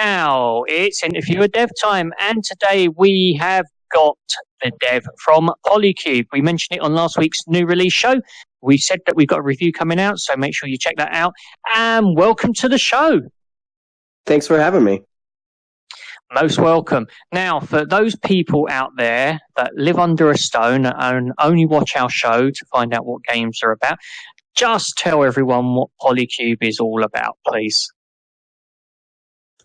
Now, it's interviewer dev time, and today we have got the dev from Polycube. We mentioned it on last week's new release show. We said that we've got a review coming out, so make sure you check that out. And welcome to the show. Thanks for having me. Most welcome. Now, for those people out there that live under a stone and only watch our show to find out what games are about, just tell everyone what Polycube is all about, please.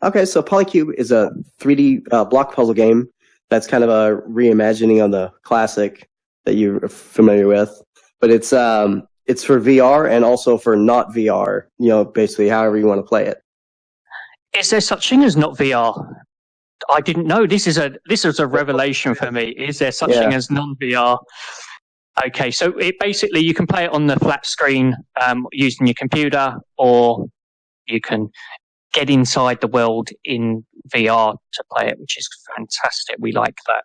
Okay, so Polycube is a 3D block puzzle game that's kind of a reimagining on the classic that you're familiar with. But it's for VR and also for not VR, basically however you want to play it. Is there such thing as not VR? I didn't know. This is a revelation for me. Is there such thing as non-VR? Okay, so it basically you can play it on the flat screen using your computer, or you can get inside the world in VR to play it, which is fantastic. We like that.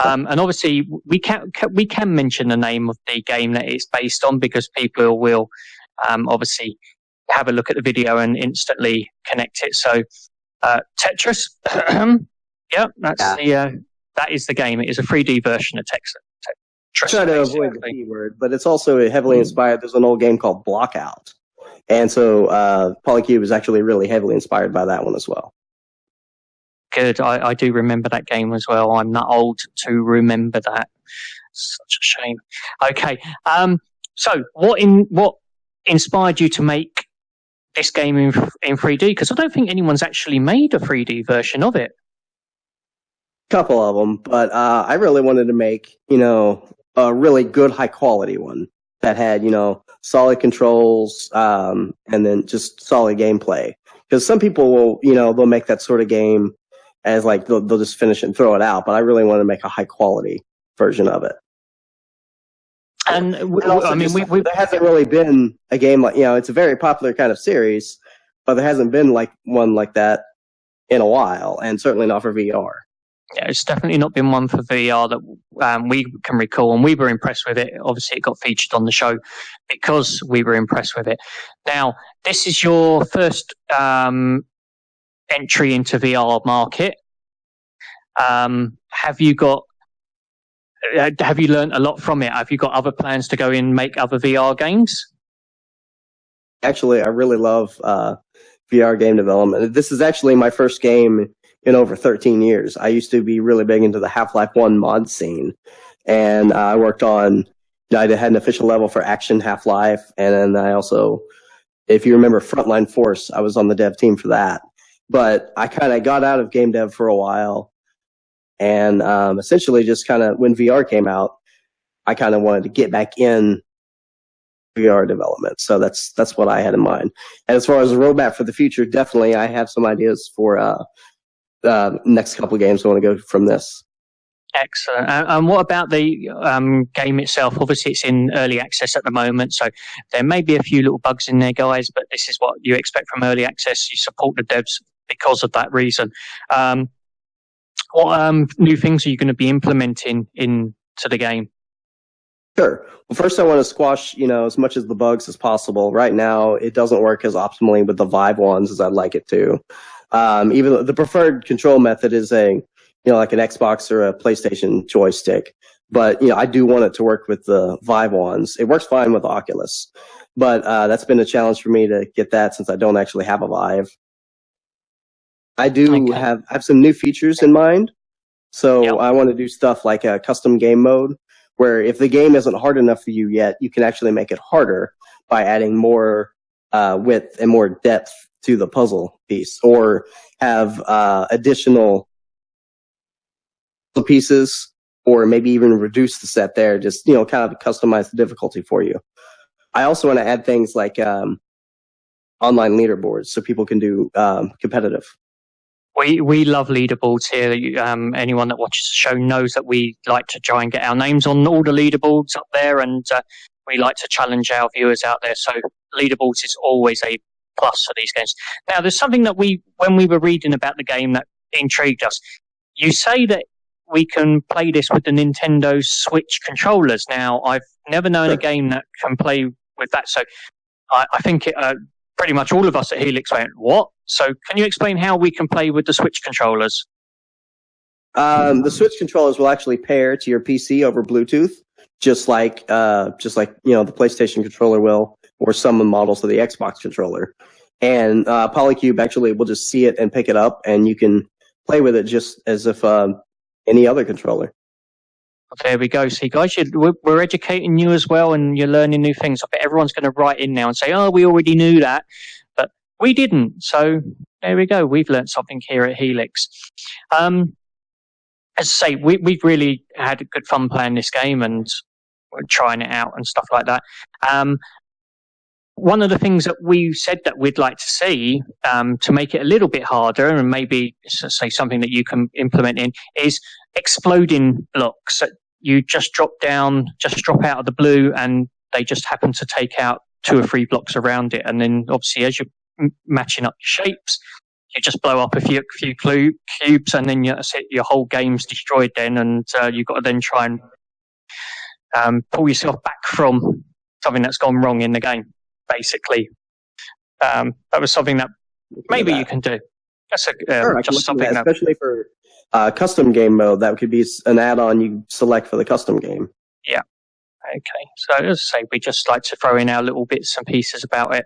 And obviously, we can mention the name of the game that it's based on, because people will obviously have a look at the video and instantly connect it. So Tetris, that is the game. It is a 3D version of Tetris. Try to avoid the P word, but it's also heavily inspired. There's an old game called Blockout. And so Polycube is actually really heavily inspired by that one as well. Good. I do remember that game as well. I'm not old to remember that. Such a shame. Okay. So what inspired you to make this game in 3D? Because I don't think anyone's actually made a 3D version of it. Couple of them, but I really wanted to make, a really good high quality one that had, solid controls, and then just solid gameplay. Because some people will, they'll make that sort of game as like they'll just finish it and throw it out. But I really want to make a high quality version of it. And I mean, there hasn't really been a game like, it's a very popular kind of series, but there hasn't been like one like that in a while, and certainly not for VR. Yeah, it's definitely not been one for VR that we can recall, and we were impressed with it. Obviously, it got featured on the show because we were impressed with it. Now, this is your first entry into VR market. Have you learned a lot from it? Have you got other plans to go in and make other VR games? Actually, I really love VR game development. This is actually my first game in over 13 years. I used to be really big into the Half-Life 1 mod scene. And I worked on, I had an official level for Action Half-Life. And then I also, if you remember Frontline Force, I was on the dev team for that. But I kind of got out of game dev for a while. And essentially just kind of, when VR came out, I kind of wanted to get back in VR development. So that's what I had in mind. And as far as a roadmap for the future, definitely I have some ideas for next couple of games I want to go from this. Excellent. And what about the game itself? Obviously, it's in early access at the moment, so there may be a few little bugs in there, guys, but this is what you expect from early access. You support the devs because of that reason. What new things are you going to be implementing into the game? Sure. Well, first I want to squash, as much as the bugs as possible. Right now, it doesn't work as optimally with the Vive ones as I'd like it to. Even though the preferred control method is like an Xbox or a PlayStation joystick. But, I do want it to work with the Vive ones. It works fine with Oculus. But that's been a challenge for me to get that since I don't actually have a Vive. I do have some new features in mind. So I want to do stuff like a custom game mode, where if the game isn't hard enough for you yet, you can actually make it harder by adding more width and more depth to the puzzle piece, or have additional pieces, or maybe even reduce the set there, just, kind of customize the difficulty for you. I also want to add things like online leaderboards so people can do competitive. We love leaderboards here. Anyone that watches the show knows that we like to try and get our names on all the leaderboards up there, and we like to challenge our viewers out there. So leaderboards is always a plus for these games. Now, there's something that when we were reading about the game, that intrigued us. You say that we can play this with the Nintendo Switch controllers. Now, I've never known a game that can play with that, so I think pretty much all of us at Helix went, what? So can you explain how we can play with the Switch controllers? The Switch controllers will actually pair to your PC over Bluetooth, just like the PlayStation controller will, or some models of the Xbox controller. And Polycube actually will just see it and pick it up, and you can play with it just as if any other controller. There we go. See, guys, we're educating you as well, and you're learning new things. I bet everyone's going to write in now and say, oh, we already knew that, but we didn't. So there we go. We've learned something here at Helix. As I say, we've really had good fun playing this game and trying it out and stuff like that. One of the things that we said that we'd like to see to make it a little bit harder, and maybe say something that you can implement in, is exploding blocks. You just drop out of the blue, and they just happen to take out 2 or 3 blocks around it. And then obviously as you're matching up your shapes, you just blow up a few cubes, and then your whole game's destroyed then, and you've got to then try and pull yourself back from something that's gone wrong in the game, basically. That was something that maybe you can do. That's sure, just something that, especially for custom game mode, that could be an add-on you select for the custom game. Yeah. Okay. So as I say, we just like to throw in our little bits and pieces about it.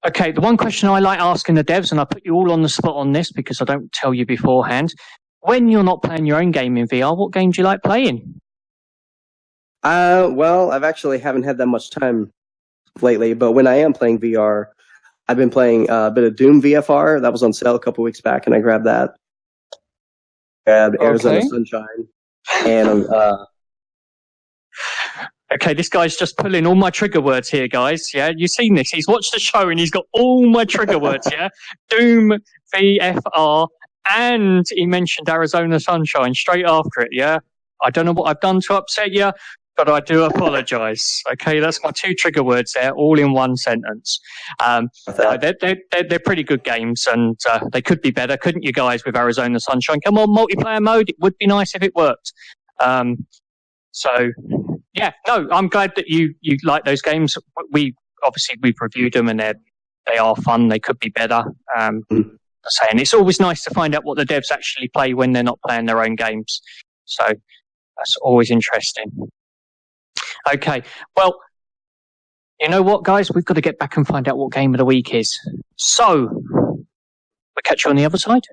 Okay, the one question I like asking the devs, and I put you all on the spot on this because I don't tell you beforehand, when you're not playing your own game in VR, what game do you like playing? Well, I've actually haven't had that much time lately, but when I am playing VR, I've been playing a bit of Doom VFR. That was on sale a couple weeks back, and I grabbed that. Grabbed Arizona Sunshine, and okay, this guy's just pulling all my trigger words here, guys. Yeah, you've seen this. He's watched the show and he's got all my trigger words, yeah? Doom, VFR, and he mentioned Arizona Sunshine straight after it, yeah? I don't know what I've done to upset you, but I do apologise. Okay, that's my 2 trigger words there, all in one sentence. They're pretty good games, and they could be better, couldn't you guys, with Arizona Sunshine? Come on, multiplayer mode. It would be nice if it worked. So... yeah, no, I'm glad that you like those games. We've reviewed them, and they are fun. They could be better. And it's always nice to find out what the devs actually play when they're not playing their own games. So that's always interesting. Okay, well, you know what, guys? We've got to get back and find out what game of the week is. So we'll catch you on the other side.